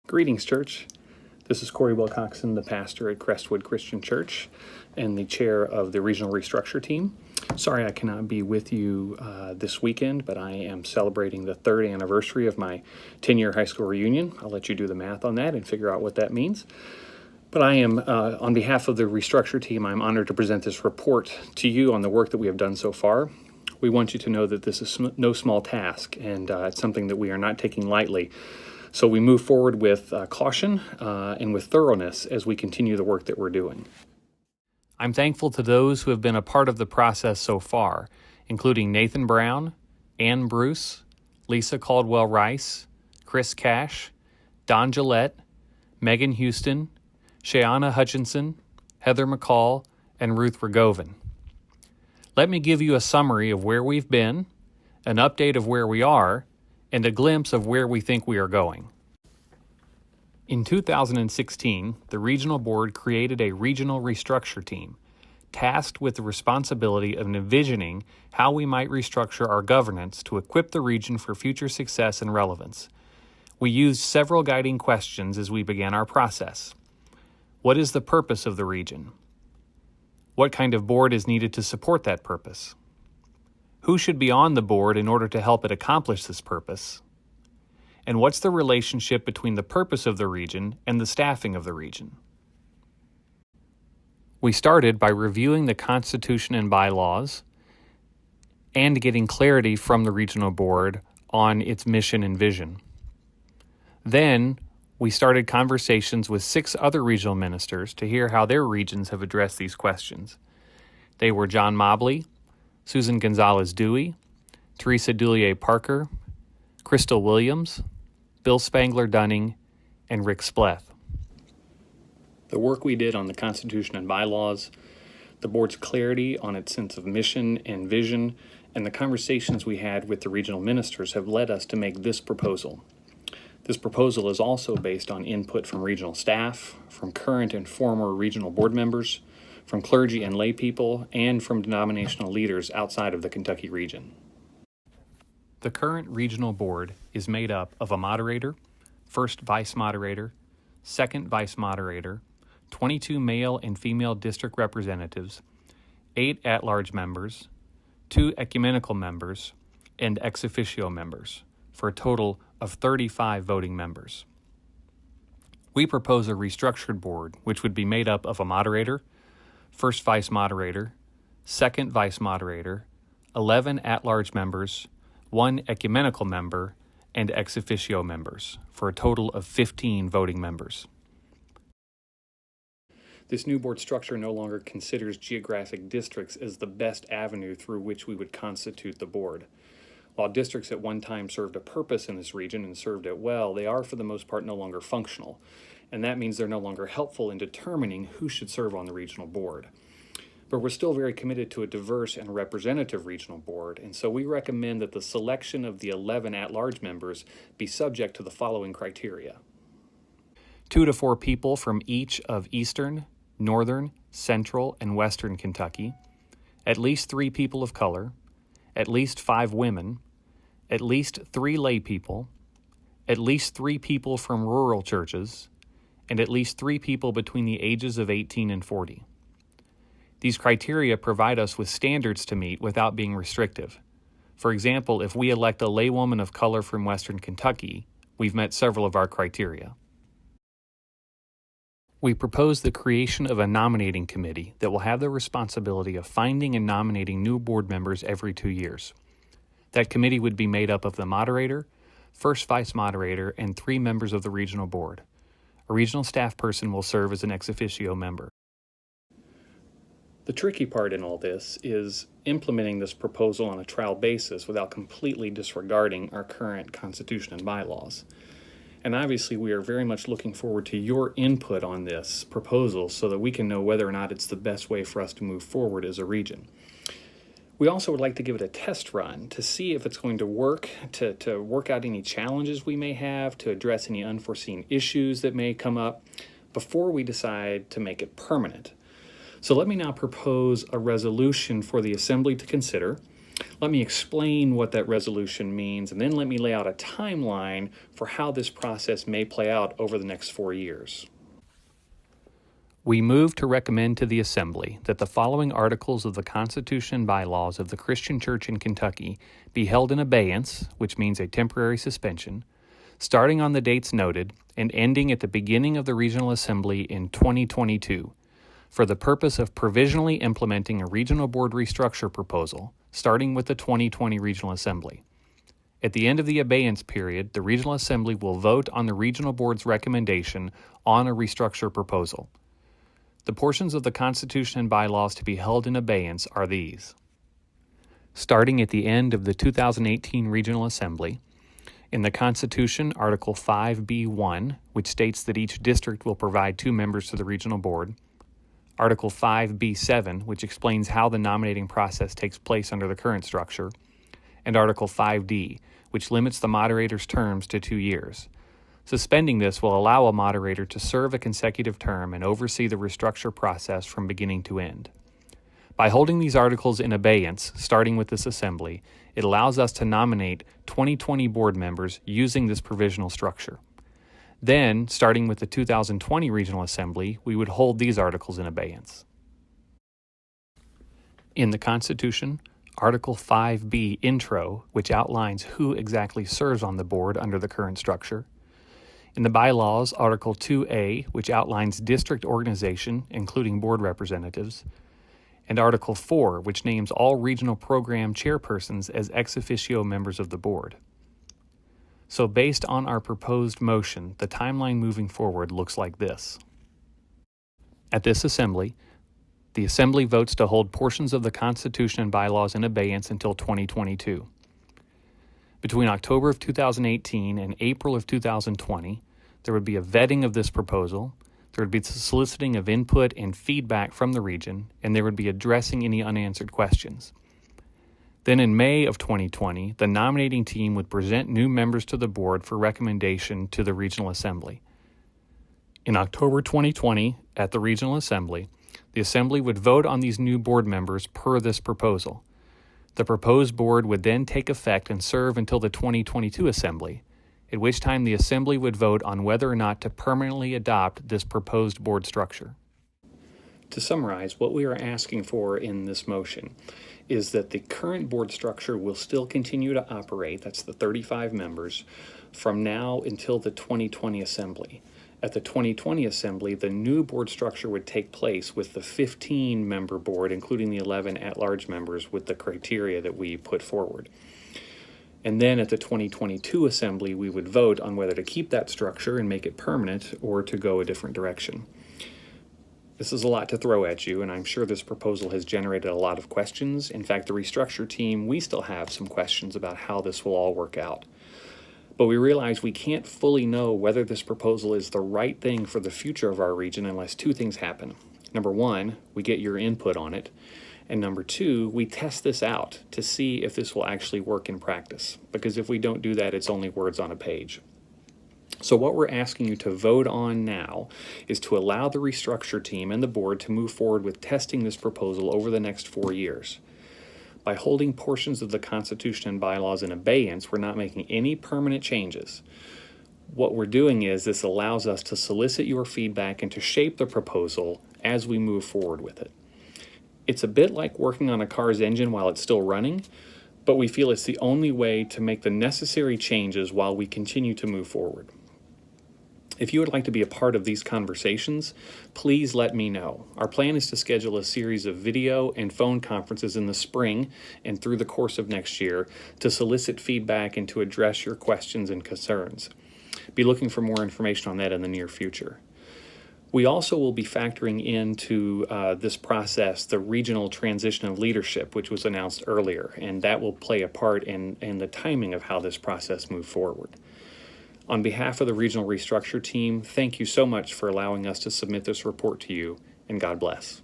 Greetings, church. This is Corey Wilcoxon, the pastor at Crestwood Christian Church and the chair of the regional restructure team. Sorry I cannot be with you this weekend, but I am celebrating the third anniversary of my 10-year high school reunion. I'll let you do the math on that and figure out what that means. But I am, on behalf of the restructure team, I'm honored to present this report to you on the work that we have done so far. We want you to know that this is no small task, and it's something that we are not taking lightly. So we move forward with caution and with thoroughness as we continue the work that we're doing. I'm thankful to those who have been a part of the process so far, including Nathan Brown, Ann Bruce, Lisa Caldwell-Rice, Chris Cash, Don Gillette, Megan Houston, Shayana Hutchinson, Heather McCall, and Ruth Rigovan. Let me give you a summary of where we've been, an update of where we are, and a glimpse of where we think we are going. In 2016, the Regional Board created a regional restructure team, tasked with the responsibility of envisioning how we might restructure our governance to equip the region for future success and relevance. We used several guiding questions as we began our process. What is the purpose of the region? What kind of board is needed to support that purpose? Who should be on the board in order to help it accomplish this purpose? And what's the relationship between the purpose of the region and the staffing of the region? We started by reviewing the Constitution and bylaws and getting clarity from the regional board on its mission and vision. Then we started conversations with 6 other regional ministers to hear how their regions have addressed these questions. They were John Mobley, Susan Gonzalez-Dewey, Teresa Dulier Parker, Crystal Williams, Bill Spangler Dunning, and Rick Spleth. The work we did on the Constitution and bylaws, the board's clarity on its sense of mission and vision, and the conversations we had with the regional ministers have led us to make this proposal. This proposal is also based on input from regional staff, from current and former regional board members, from clergy and lay people, and from denominational leaders outside of the Kentucky region. The current regional board is made up of a moderator, first vice moderator, second vice moderator, 22 male and female district representatives, 8 at-large members, 2 ecumenical members, and ex officio members, for a total of 35 voting members. We propose a restructured board, which would be made up of a moderator, first vice moderator, second vice moderator, 11 at-large members, 1 ecumenical member, and ex officio members, for a total of 15 voting members. This new board structure no longer considers geographic districts as the best avenue through which we would constitute the board. While districts at one time served a purpose in this region and served it well, they are for the most part no longer functional, and that means they're no longer helpful in determining who should serve on the regional board. But we're still very committed to a diverse and representative regional board, and so we recommend that the selection of the 11 at-large members be subject to the following criteria. 2 to 4 people from each of Eastern, Northern, Central, and Western Kentucky, at least 3 people of color, at least 5 women, at least 3 lay people, at least 3 people from rural churches, and at least 3 people between the ages of 18 and 40. These criteria provide us with standards to meet without being restrictive. For example, if we elect a laywoman of color from Western Kentucky, we've met several of our criteria. We propose the creation of a nominating committee that will have the responsibility of finding and nominating new board members every 2 years. That committee would be made up of the moderator, first vice moderator, and 3 members of the regional board. A regional staff person will serve as an ex officio member. The tricky part in all this is implementing this proposal on a trial basis without completely disregarding our current Constitution and bylaws. And obviously we are very much looking forward to your input on this proposal so that we can know whether or not it's the best way for us to move forward as a region. We also would like to give it a test run to see if it's going to work, to work out any challenges we may have, to address any unforeseen issues that may come up before we decide to make it permanent. So let me now propose a resolution for the Assembly to consider Let me explain what that resolution means, and then let me lay out a timeline for how this process may play out over the next 4 years. We move to recommend to the Assembly that the following articles of the Constitution and bylaws of the Christian Church in Kentucky be held in abeyance, which means a temporary suspension, starting on the dates noted and ending at the beginning of the Regional Assembly in 2022, for the purpose of provisionally implementing a Regional Board restructure proposal, starting with the 2020 Regional Assembly. At the end of the abeyance period, the Regional Assembly will vote on the Regional Board's recommendation on a restructure proposal. The portions of the Constitution and bylaws to be held in abeyance are these. Starting at the end of the 2018 Regional Assembly, in the Constitution, Article 5B1, which states that each district will provide 2 members to the Regional Board, Article 5B7, which explains how the nominating process takes place under the current structure, and Article 5D, which limits the moderator's terms to 2 years. Suspending this will allow a moderator to serve a consecutive term and oversee the restructure process from beginning to end. By holding these articles in abeyance, starting with this assembly, it allows us to nominate 2020 board members using this provisional structure. Then, starting with the 2020 Regional Assembly, we would hold these articles in abeyance. In the Constitution, Article 5B Intro, which outlines who exactly serves on the board under the current structure. In the bylaws, Article 2A, which outlines district organization, including board representatives, and Article 4, which names all regional program chairpersons as ex officio members of the board. So based on our proposed motion, the timeline moving forward looks like this. At this assembly, the Assembly votes to hold portions of the Constitution and bylaws in abeyance until 2022. Between October of 2018 and April of 2020, there would be a vetting of this proposal, there would be the soliciting of input and feedback from the region, and there would be addressing any unanswered questions. Then in May of 2020, the nominating team would present new members to the board for recommendation to the Regional Assembly. In October 2020, at the Regional Assembly, the Assembly would vote on these new board members per this proposal. The proposed board would then take effect and serve until the 2022 Assembly, at which time the Assembly would vote on whether or not to permanently adopt this proposed board structure. To summarize, what we are asking for in this motion is that the current board structure will still continue to operate, that's the 35 members, from now until the 2020 Assembly. At the 2020 Assembly, the new board structure would take place with the 15-member board, including the 11 at-large members with the criteria that we put forward. And then at the 2022 Assembly, we would vote on whether to keep that structure and make it permanent or to go a different direction. This is a lot to throw at you, and I'm sure this proposal has generated a lot of questions. In fact, the restructure team, we still have some questions about how this will all work out. But we realize we can't fully know whether this proposal is the right thing for the future of our region unless 2 things happen. Number 1, we get your input on it. And number 2, we test this out to see if this will actually work in practice. Because if we don't do that, it's only words on a page. So what we're asking you to vote on now is to allow the restructure team and the board to move forward with testing this proposal over the next 4 years. By holding portions of the Constitution and bylaws in abeyance, we're not making any permanent changes. What we're doing is this allows us to solicit your feedback and to shape the proposal as we move forward with it. It's a bit like working on a car's engine while it's still running, but we feel it's the only way to make the necessary changes while we continue to move forward. If you would like to be a part of these conversations, please let me know. Our plan is to schedule a series of video and phone conferences in the spring and through the course of next year to solicit feedback and to address your questions and concerns. Be looking for more information on that in the near future. We also will be factoring into this process the regional transition of leadership, which was announced earlier, and that will play a part in the timing of how this process moves forward. On behalf of the Regional Restructure team, thank you so much for allowing us to submit this report to you, and God bless.